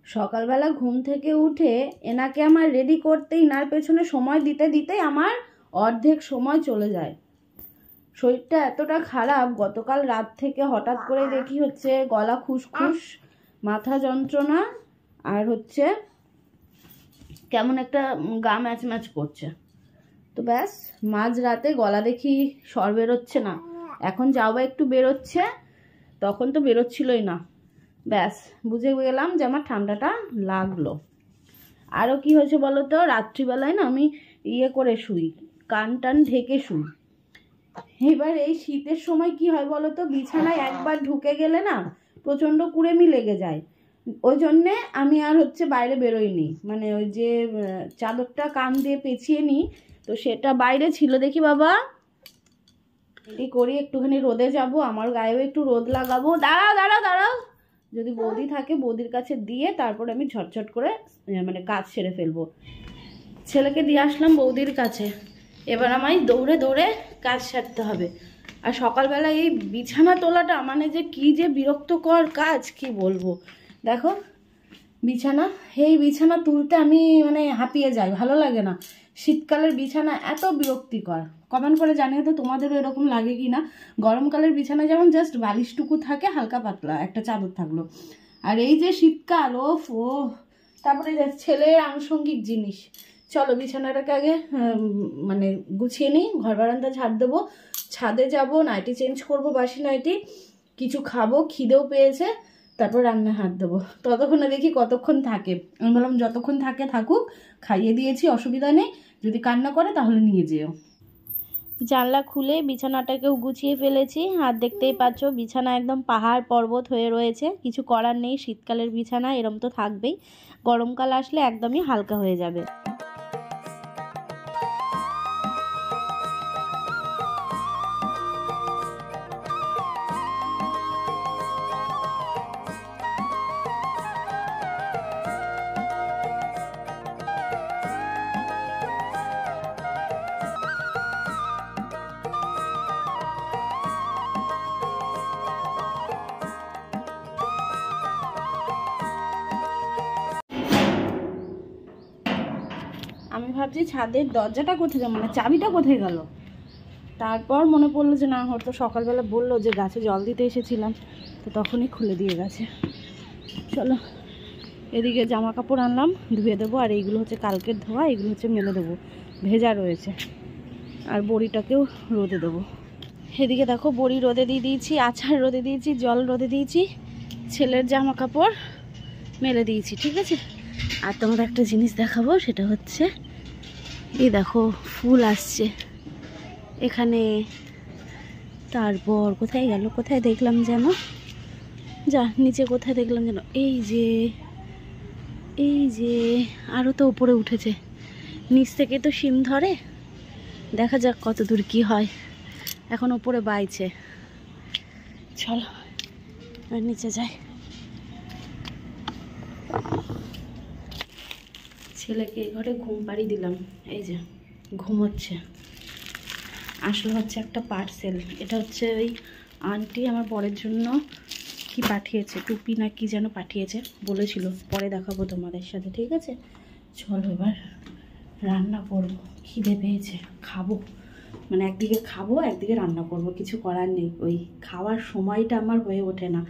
সকালবেলা ঘুম থেকে উঠে এনাকে আমার রেডি করতে ইনার পেছনে সময় দিতে দিতেই আমার অর্ধেক সময় চলে যায়। শরীরটা এতটা খারাপ, গতকাল রাত থেকে হঠাৎ করে দেখি হচ্ছে গলা খুসখুস, মাথা যন্ত্রণা, আর হচ্ছে কেমন একটা গা ম্যাচ ম্যাচ করছে। তো ব্যাস মাঝ রাতে গলা দেখি স্বর বেরোচ্ছে না, এখন যাও একটু বেরোচ্ছে, তখন তো বেরোচ্ছিলই না। ব্যাস বুঝে গেলাম যে আমার ঠান্ডাটা লাগলো। আরও কি হয়েছে বলো তো, রাত্রিবেলায় না আমি করে শুই, কান টান ঢেকে শুই। এবার এই শীতের সময় কি হয় বলো তো, বিছানায় একবার ঢুকে গেলে না প্রচণ্ড কুড়েমি লেগে যায়। ওই জন্যে আমি আর হচ্ছে বাইরে বেরোইনি, মানে ওই যে চাদরটা কান দিয়ে পেঁচিয়ে নিই, তো সেটা বাইরে ছিল। দেখি বাবা রেডি করি, একটুখানি রোদে যাব, আমার গায়েও একটু রোদ লাগাবো। দাঁড়াও দাঁড়াও দাঁড়াও, যদি বৌদি থাকে বৌদির কাছে দিয়ে তারপর আমি ঝটঝট করে মানে কাজ সেরে ফেলবো। ছেলেকে দিয়ে আসলাম বৌদির কাছে, এবার আমায় দৌড়ে দৌড়ে কাজ সারতে হবে। আর সকালবেলা এই বিছানা তোলাটা মানে যে কি যে বিরক্তকর কাজ, কি বলবো। দেখো বিছানা, এই বিছানা তুলতে আমি মানে হাঁপিয়ে যাই, ভালো লাগে না। শীতকালের বিছানা এত বিরক্তিকর, কমেন্ট করে জানিয়ে তো তোমাদেরও এরকম লাগে কি না। গরমকালের বিছানা যেমন জাস্ট বালিশটুকু থাকে, হালকা পাতলা একটা চাদর থাকলো, আর এই যে শীতকাল, ও তারপরে ছেলের আনুষঙ্গিক জিনিস। চলো বিছানাটাকে আগে মানে গুছিয়ে নিই, ঘর বারান্দা ঝাড় দেবো, ছাদে যাব, নাইটি চেঞ্জ করব, বাসি নাইটি, কিছু খাবো, খিদেও পেয়েছে, তারপর রান্না হাত দেবো। ততক্ষণে দেখি কতক্ষণ থাকে, আমি বললাম যতক্ষণ থাকে থাকুক, খাইয়ে দিয়েছি, অসুবিধা নেই, যদি কান্না করে তাহলে নিয়ে যেও। জানলা খুলে বিছানাটাকেও গুছিয়ে ফেলেছি, আর দেখতেই পাচ্ছ বিছানা একদম পাহাড় পর্বত হয়ে রয়েছে। কিছু করার নেই, শীতকালের বিছানা এরম তো থাকবেই, গরমকাল আসলে একদমই হালকা হয়ে যাবে। আমি ভাবছি ছাদের দরজাটা কোথায় গেল, মানে চাবিটা কোথায় গেল। তারপর মনে পড়লো যে না, হয়তো সকালবেলা বললো যে গাছে জল দিতে এসেছিলাম, তো তখনই খুলে দিয়ে গেছে। চলো এদিকে জামা কাপড় আনলাম, ধুয়ে দেবো, আর এইগুলো হচ্ছে কালকের ধোয়া, এগুলো হচ্ছে মেলে দেবো, ভেজা রয়েছে। আর বড়িটাকেও রোদে দেবো। এদিকে দেখো বড়ি রোদে দিয়ে দিয়েছি, আচার রোদে দিয়েছি, জল রোদে দিয়েছি, ছেলের জামা কাপড় মেলে দিয়েছি, ঠিক আছে। আর তোমাদের একটা জিনিস দেখাবো, সেটা হচ্ছে এই দেখো ফুল আসছে এখানে। তারপর কোথায় গেল, কোথায় দেখলাম যেন, যা নিচে কোথায় দেখলাম যেন, এই যে আরও তো উপরে উঠেছে, নিচ থেকে তো শিম ধরে, দেখা যাক কত দূর কি হয়। এখন উপরে বাইছে, চলো আর নিচে যাই। ছেলেকে এই ঘরে ঘুম পাড়ি দিলাম, এই যে ঘুমোচ্ছে। আসলে হচ্ছে একটা পার্সেল, এটা হচ্ছে ওই আন্টি আমার বরের জন্য কি পাঠিয়েছে, টুপি না কি যেন পাঠিয়েছে, বলেছিল, পরে দেখাবো তোমাদের সাথে, ঠিক আছে। চলো এবার রান্না করবো, খিদে পেয়েছে, খাবো, মানে একদিকে খাবো একদিকে রান্না করব, কিছু করার নেই। ওই খাওয়ার সময়টা আমার হয়ে ওঠে না,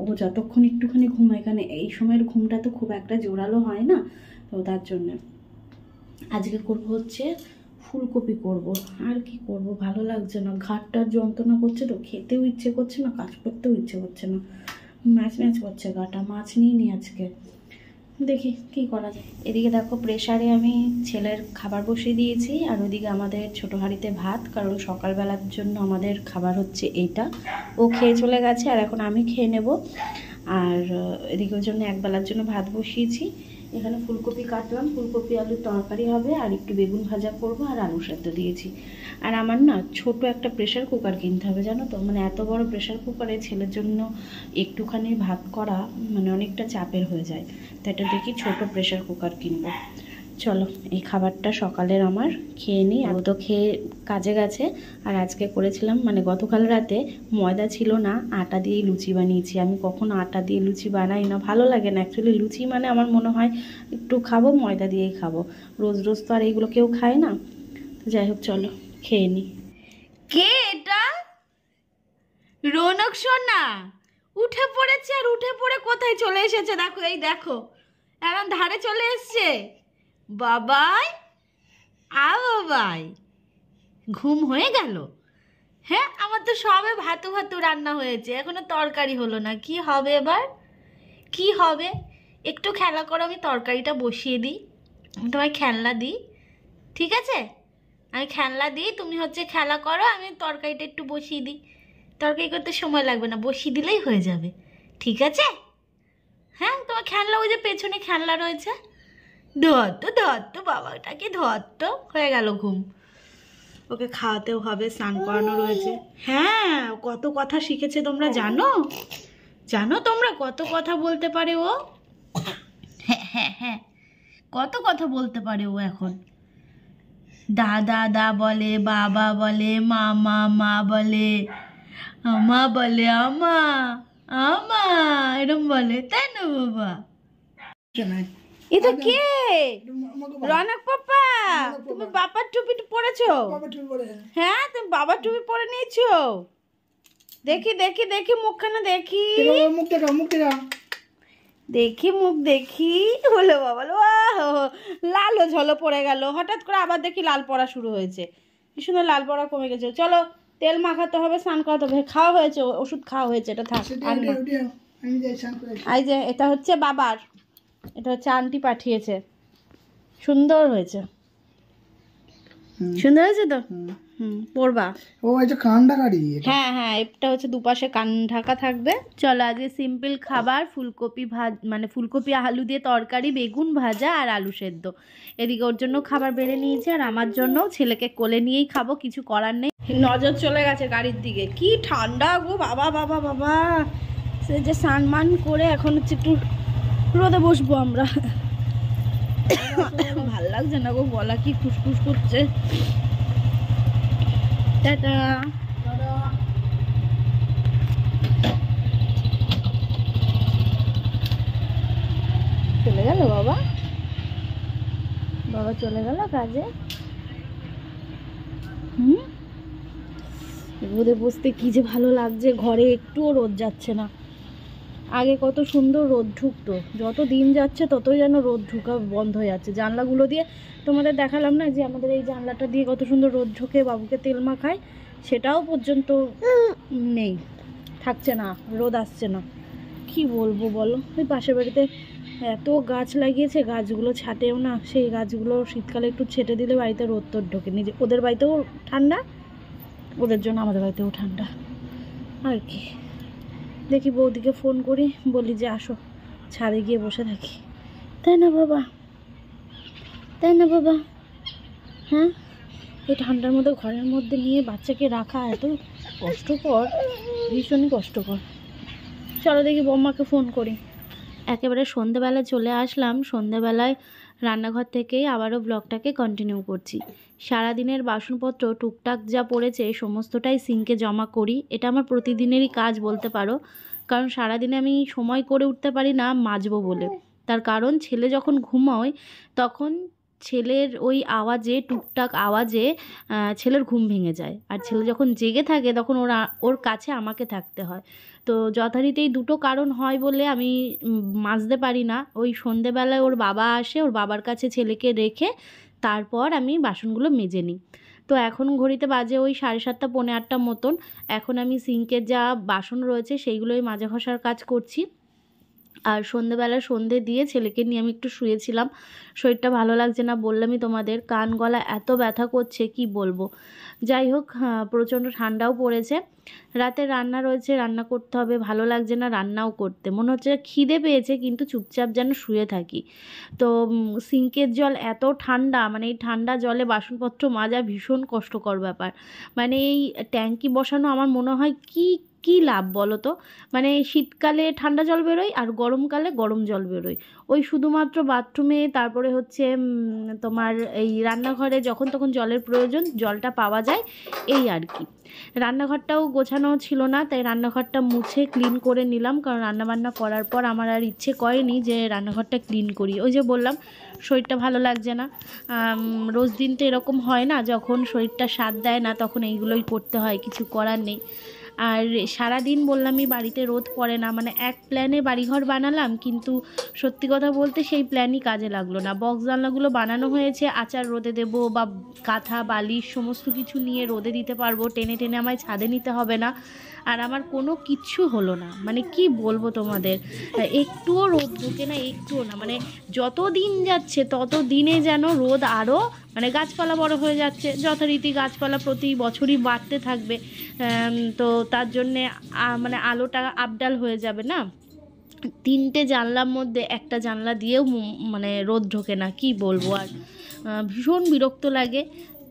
ও যতক্ষণ একটুখানি ঘুমায়, এখানে এই সময়ের ঘুমটা তো খুব একটা জোরালো হয় না, তো তার জন্যে আজকে করব হচ্ছে ফুলকপি করব। আর কি করব, ভালো লাগছে না, ঘাটটার যন্ত্রণা করছে, তো খেতেও ইচ্ছে করছে না, কাজ করতেও ইচ্ছে করছে না, ম্যাচ ম্যাচ করছে গাটা। মাছ নিয়ে নি আজকে, দেখি কি করা যায়। এদিকে দেখো প্রেসারে আমি ছেলের খাবার বসিয়ে দিয়েছি, আর ওইদিকে আমাদের ছোটো হাঁড়িতে ভাত, কারণ সকালবেলার জন্য আমাদের খাবার হচ্ছে এইটা। ও খেয়ে চলে গেছে, আর এখন আমি খেয়ে নেব। আর এদিকে ওই জন্য একবেলার জন্য ভাত বসিয়েছি। এখানে ফুলকপি কাটলাম, ফুলকপি আলুর তরকারি হবে, আর একটু বেগুন ভাজা করব, আর আলু সেদ্ধ দিয়েছি। আর আমার না ছোট একটা প্রেশার কুকার কিনতে হবে, জানো তো, মানে এত বড় প্রেশার কুকারে ছেলের জন্য একটুখানি ভাত করা মানে অনেকটা চাপের হয়ে যায়, তাই এটা দেখি ছোট প্রেশার কুকার কিনবো। চলো এই খাবারটা সকালের আমার খেয়ে নিই। আর তো খেয়ে কাজে গেছে। আর আজকে করেছিলাম মানে গতকাল রাতে ময়দা ছিল না, আটা দিয়েই লুচি বানিয়েছি। আমি কখনো আটা দিয়ে লুচি বানাই না, ভালো লাগে না অ্যাকচুয়ালি। লুচি মানে আমার মনে হয় একটু খাবো ময়দা দিয়েই খাবো, রোজ রোজ তো আর এইগুলো কেউ খায় না। তো যাই হোক চলো খেয়ে নিই। কে এটা? রৌনক সোনা উঠে পড়েছে, আর উঠে পড়ে কোথায় চলে এসেছে দেখো, এই দেখো এখন ধারে চলে এসছে। বাবাই বাবাই ঘুম হয়ে গেল? হ্যাঁ, আমার তো সবে ভাতু ভাতু রান্না হয়েছে, এখনো তরকারি হলো না। কি হবে এবার, কি হবে? একটু খেলা করো, আমি তরকারিটা বসিয়ে দিই, আমি তোমায় খেলনা দিই, ঠিক আছে? আমি খেলনা দিই, তুমি হচ্ছে খেলা করো, আমি তরকারিটা একটু বসিয়ে দিই। তরকারি করতে সময় লাগবে না, বসিয়ে দিলেই হয়ে যাবে, ঠিক আছে? হ্যাঁ, তোমার খেলনা ওই যে পেছনে খেলনা রয়েছে, ধর তো বাবাটাকে ধর তো। হয়ে গেল ঘুম, ওকে খাওয়াতেও হবে, স্নান করানো রয়েছে। হ্যাঁ, কত কথা শিখেছে তোমরা জানো? জানো তোমরা কত কথা বলতে পারে ও? হ্যাঁ হ্যাঁ হ্যাঁ, কত কথা বলতে পারে ও এখন। দাদা দা বলে, বাবা বলে, মামা মা বলে, আমা বলে, আমা আমা এরম বলে, তাই না বাবা? এটা কে? রনক পাপা, তুমি বাবার টুপি পরেছো? হ্যাঁ, তুমি বাবার টুপি পরে নিয়েছো? দেখি দেখি দেখি মুখখানা দেখি, দেখি মুখ দেখি। বলে বাবা, লালও ঝলো পড়ে গেল হঠাৎ করে, আবার দেখি লাল পড়া শুরু হয়েছে। কি সুন্দর লাল পড়া কমে গেছে। চলো তেল মাখাতে হবে, স্নান করাতে হবে। খাওয়া হয়েছে, ওষুধ খাওয়া হয়েছে, এটা থাক। এই যে এটা হচ্ছে বাবার, এটা হচ্ছে আন্টি পাঠিয়েছে, সুন্দর হয়েছে, সুন্দর হয়েছে তো। পরবা। ও এটা কান ঢাকারি। হ্যাঁ হ্যাঁ, এটা হচ্ছে দুপাশে কান ঢাকা থাকবে। চলো আজকে সিম্পল খাবার, ফুলকপি মানে ফুলকপি আলু দিয়ে তরকারি, বেগুন ভাজা আর আলু সেদ্ধ। এদিকে ওর জন্য খাবার বেড়ে নিয়েছি, আর আমার জন্য, ছেলেকে কোলে নিয়েই খাবো, কিছু করার নেই। নজর চলে গেছে গাড়ির দিকে, কি ঠান্ডা গো বাবা বাবা বাবা। সে যে স্নান করে এখন হচ্ছে একটু রোদে বসবো আমরা। ভাল লাগছে না গো, গলা কি ফুসফুস করছে। টাটা। চলে গেল বাবা, বাবা চলে গেল কাজে। রোদে বসতে কি যে ভালো লাগছে, ঘরে একটুও রোদ যাচ্ছে না। আগে কত সুন্দর রোদ ঢুকতো, যত দিন যাচ্ছে ততই যেন রোদ ঢুকা বন্ধ হয়ে যাচ্ছে। জানলাগুলো দিয়ে তোমাদের দেখালাম না যে আমাদের এই জানলাটা দিয়ে কত সুন্দর রোদ ঢুকে, বাবুকে তেল মাখায়, সেটাও পর্যন্ত নেই, থাকছে না, রোদ আসছে না। কি বলবো বলো, ওই পাশের বাড়িতে এত গাছ লাগিয়েছে, গাছগুলো ছাটেও না। সেই গাছগুলো শীতকালে একটু ছেটে দিলে বাড়িতে রোদ তোর ঢোকে। নিজে ওদের বাড়িতেও ঠান্ডা, ওদের জন্য আমাদের বাড়িতেও ঠান্ডা আর কি। দেখি বৌদিকে ফোন করি, বলি যে আসো ছাদে গিয়ে বসে থাকি, তাই না বাবা? তাই না বাবা? হ্যাঁ, এই ঠান্ডার মধ্যে ঘরের মধ্যে নিয়ে বাচ্চাকে রাখা এত কষ্টকর, ভীষণই কষ্টকর। চলো দেখি বৌমাকে ফোন করি। একেবারে সন্ধেবেলায় চলে আসলাম। সন্ধেবেলায় রান্নাঘর থেকেই আবারও ব্লগটাকে কন্টিনিউ করছি। সারাদিনের বাসনপত্র টুকটাক যা পড়েছে সমস্তটাই সিঙ্কে জমা করি। এটা আমার প্রতিদিনেরই কাজ বলতে পারো, কারণ সারাদিনে আমি সময় করে উঠতে পারি না মাজবো বলে। তার কারণ ছেলে যখন ঘুমোয় তখন ছেলের ওই আওয়াজে, টুকটাক আওয়াজে ছেলের ঘুম ভেঙে যায়। আর ছেলে যখন জেগে থাকে তখন ওর কাছে আমাকে থাকতে হয়। তো যথারীতি এই দুটো কারণ হয় বলে আমি মাজতে পারি না। ওই সন্ধেবেলায় ওর বাবা আসে, ওর বাবার কাছে ছেলেকে রেখে তারপর আমি বাসনগুলো মেজে নিই। তো এখন ঘড়িতে বাজে ওই 7:30 পৌনে 8টা মতন। এখন আমি সিঙ্কের যা বাসন রয়েছে সেইগুলোই মাজা ঘষার কাজ করছি। আর সন্ধেবেলা সন্ধে দিয়ে ছেলেকে নিয়ে আমি একটু শুয়েছিলাম। শরীরটা ভালো লাগছে না, বললামই তোমাদের, কান গলা এত ব্যথা করছে কি বলবো। যাই হোক, প্রচণ্ড ঠান্ডাও পড়েছে। রাতে রান্না রয়েছে, রান্না করতে হবে, ভালো লাগছে না রান্নাও করতে। মনে হচ্ছে খিদে পেয়েছে কিন্তু চুপচাপ যেন শুয়ে থাকি। তো সিঙ্কের জল এত ঠান্ডা, মানে এই ঠান্ডা জলে বাসনপত্র মাজা ভীষণ কষ্টকর ব্যাপার। মানে এই ট্যাঙ্কি বসানো আমার মনে হয় কি কি লাভ বলো তো? মানে শীতকালে ঠান্ডা জল বেরোয় আর গরমকালে গরম জল বেরোয়। ওই শুধুমাত্র বাথরুমে, তারপরে হচ্ছে তোমার এই রান্নাঘরে যখন তখন জলের প্রয়োজন জলটা পাওয়া যায়, এই আর কি। রান্নাঘরটাও গোছানো ছিল না, তাই রান্নাঘরটা মুছে ক্লিন করে নিলাম, কারণ রান্নাবান্না করার পর আমার আর ইচ্ছে করেনি যে রান্নাঘরটা ক্লিন করি। ওই যে বললাম শরীরটা ভালো লাগছে না, রোজ দিন তো এরকম হয় না, যখন শরীরটা সাথ দেয় না তখন এইগুলোই করতে হয়, কিছু করার নেই। আর সারাদিন বললামই বাড়িতে রোদ পড়ে না, মানে এক প্ল্যানে বাড়িঘর বানালাম, কিন্তু সত্যি কথা বলতে সেই প্ল্যানই কাজে লাগলো না। বক্স জানলাগুলো বানানো হয়েছে, আচার রোদে দেবো বা কাঁথা বালিশ সমস্ত কিছু নিয়ে রোদে দিতে পারবো, টেনে টেনে আমায় ছাদে নিতে হবে না। আর আমার কোনো কিচ্ছু হলো না, মানে কি বলবো তোমাদের, একটুও রোদ ঢোকে না, একটুও না। মানে যত দিন যাচ্ছে তত দিনে যেন রোদ আরও, মানে গাছপালা বড় হয়ে যাচ্ছে, যথারীতি গাছপালা প্রতি বছরই বাড়তে থাকবে, তো তার জন্যে মানে আলোটা আপডাল হয়ে যাবে না। 3টে জানলার মধ্যে একটা জানলা দিয়েও মানে রোদ ঢোকে না, কি বলবো আর। ভীষণ বিরক্ত লাগে।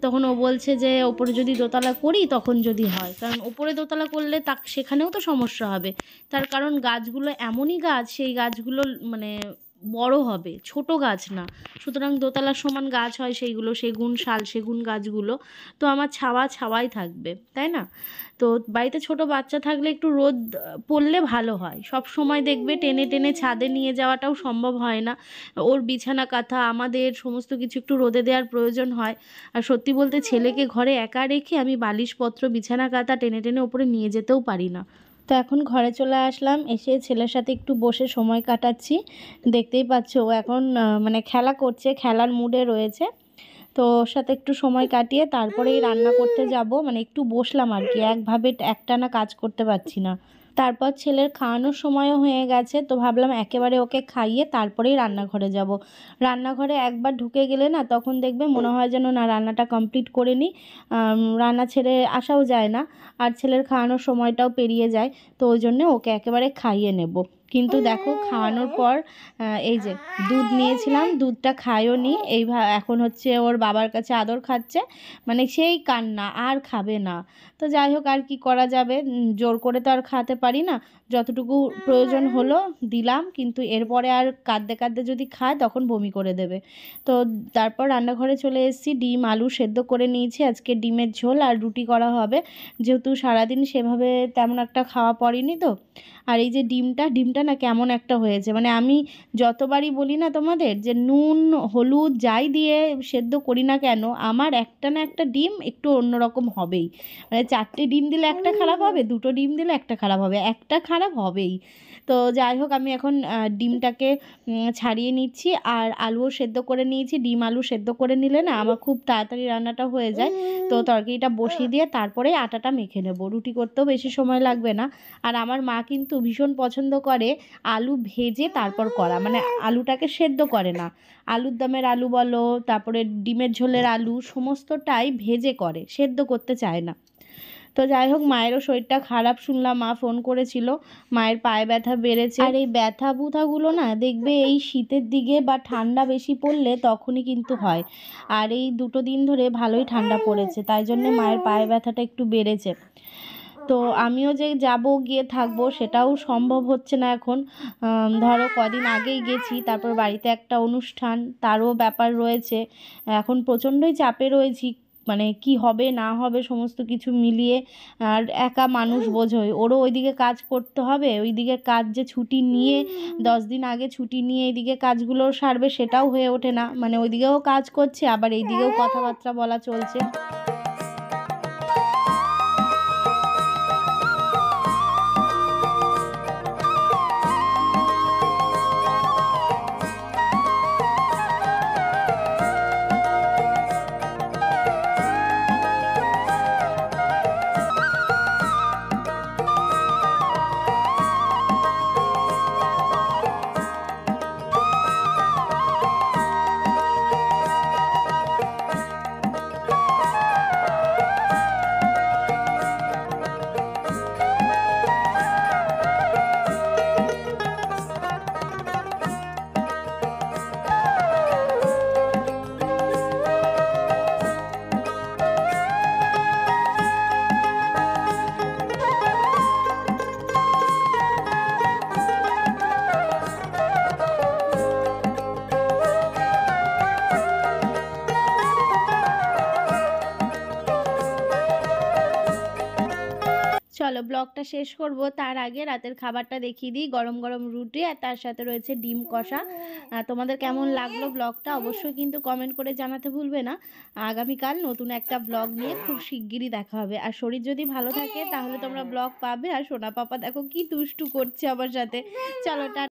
তখন ও বলছে যে ওপরে যদি দোতলা করি তখন যদি হয়, কারণ ওপরে দোতলা করলে সেখানেও তো সমস্যা হবে। তার কারণ গাছগুলো এমনই গাছ, সেই গাছগুলো মানে বড় হবে, ছোট গাছ না, সুতরাং দোতলার সমান গাছ হয় সেইগুলো, সেগুন শাল সেগুন গাছগুলো। তো আমার ছাওয়াই থাকবে, তাই না? তো বাড়িতে ছোট বাচ্চা থাকলে একটু রোদ পড়লে ভালো হয়। সব সময় দেখবে টেনে টেনে ছাদে নিয়ে যাওয়াটাও সম্ভব হয় না, ওর বিছানা কাঁথা আমাদের সমস্ত কিছু একটু রোদে দেওয়ার প্রয়োজন হয়। আর সত্যি বলতে ছেলেকে ঘরে একা রেখে আমি বালিশপত্র বিছানা কাঁথা টেনে টেনে ওপরে নিয়ে যেতেও পারি না। তো এখন ঘরে চলে আসলাম, এসে ছেলের সাথে একটু বসে সময় কাটাচ্ছি। দেখতেই পাচ্ছ ও এখন মানে খেলা করছে, খেলার মুডে রয়েছে। তো ওর সাথে একটু সময় কাটিয়ে তারপরেই রান্না করতে যাব, মানে একটু বসলাম আর কি, একভাবে একটানা কাজ করতে পারছি না। তারপর ছেলের খাওয়ানোর সময়ও হয়ে গেছে, তো ভাবলাম একেবারে ওকে খাইয়ে তারপরেই রান্নাঘরে যাব। রান্নাঘরে একবার ঢুকে গেলে না তখন দেখবে মনে হয় যেন না রান্নাটা কমপ্লিট করে নিই, রান্না ছেড়ে আসাও যায় না, আর ছেলের খাওয়ানোর সময়টাও পেরিয়ে যায়। তো ওই জন্যে ওকে একেবারে খাইয়ে নেব। কিন্তু দেখো খাওয়ানোর পর এই যে দুধ নিয়েছিলাম, দুধটা খায়ও নি, এখন হচ্ছে ওর বাবার কাছে আদর খাচ্ছে, মানে সেই কান্না, আর খাবে না। তো যাই হোক, আর কি করা যাবে, জোর করে তো আর খাওয়াতে পারি না। যতটুকু প্রয়োজন হলো দিলাম, কিন্তু এরপরে আর কাঁদতে কাঁদতে যদি খায় তখন বমি করে দেবে। তো তারপর রান্নাঘরে চলে এসেছি, ডিম আলু সেদ্ধ করে নিয়েছি, আজকে ডিমের ঝোল আর রুটি করা হবে, যেহেতু সারাদিন সেভাবে তেমন একটা খাওয়া পড়েনি। তো আর এই যে ডিমটা না কেমন একটা হয়েছে, মানে আমি যতবারই বলি না তোমাদের যে নুন হলুদ যাই দিয়ে সেদ্ধ করি না কেন, আমার একটা না একটা ডিম একটু অন্যরকম হবেই। মানে 4টে ডিম দিলে একটা খারাপ হবে, 2টো ডিম দিলে একটা খারাপ হবে, একটা খারাপ হবেই। তো যাই হোক, আমি এখন ডিমটাকে ছাড়িয়ে নিচ্ছি, আর আলুও সেদ্ধ করে নিয়েছি। ডিম আলু সেদ্ধ করে নিলে না আমার খুব তাড়াতাড়ি রান্নাটা হয়ে যায়। তো তরকারিটা বসিয়ে দিয়ে তারপরে আটাটা মেখে নেব, রুটি করতেও বেশি সময় লাগবে না। আর আমার মা কিন্তু ভীষণ পছন্দ করে আলু ভেজে তারপর করা, মানে আলুটাকে সেদ্ধ করে না, আলুর দমের আলু বলো, তারপরে ডিমের ঝোলের আলু সমস্তটাই ভেজে করে, সেদ্ধ করতে চায় না। তো যাই হোক, মায়েরও শরীরটা খারাপ শুনলাম, মা ফোন করেছিল, মায়ের পায়ে ব্যথা বেড়েছে। আর এই ব্যথা বুথাগুলো না দেখবে এই শীতের দিকে বা ঠান্ডা বেশি পড়লে তখনই কিন্তু হয়। আর এই 2টো দিন ধরে ভালোই ঠান্ডা পড়েছে, তাই জন্য মায়ের পায়ে ব্যথাটা একটু বেড়েছে। তো আমিও যে যাব গিয়ে থাকবো সেটাও সম্ভব হচ্ছে না এখন। ধরো কদিন আগেই গেছি, তারপর বাড়িতে একটা অনুষ্ঠান, তারও ব্যাপার রয়েছে, এখন প্রচণ্ডই চাপে রয়েছি, মানে কি হবে না হবে সমস্ত কিছু মিলিয়ে। আর একা মানুষ বোঝোই, ওরও ওইদিকে কাজ করতে হবে, ওইদিকে কাজ যে ছুটি নিয়ে 10 দিন আগে ছুটি নিয়ে এইদিকে কাজগুলো সারবে সেটাও হয়ে ওঠে না, মানে ওইদিকেও কাজ করছে আবার এইদিকেও কথাবার্তা বলা চলছে। চলো ব্লগটা শেষ করব, তার আগে রাতের খাবারটা দেখিয়ে দিই। গরম গরম রুটি আর তার সাথে রয়েছে ডিম কষা। তোমাদের কেমন লাগলো ব্লগটা অবশ্যই কিন্তু কমেন্ট করে জানাতে ভুলবে না। আগামীকাল নতুন একটা ব্লগ নিয়ে খুব শিগগিরই দেখা হবে। আর শরীর যদি ভালো থাকে তাহলে তোমরা ব্লগ পাবে। আর সোনা পাপা দেখো কি দুষ্টু করছে আমার সাথে। চলো টাটা।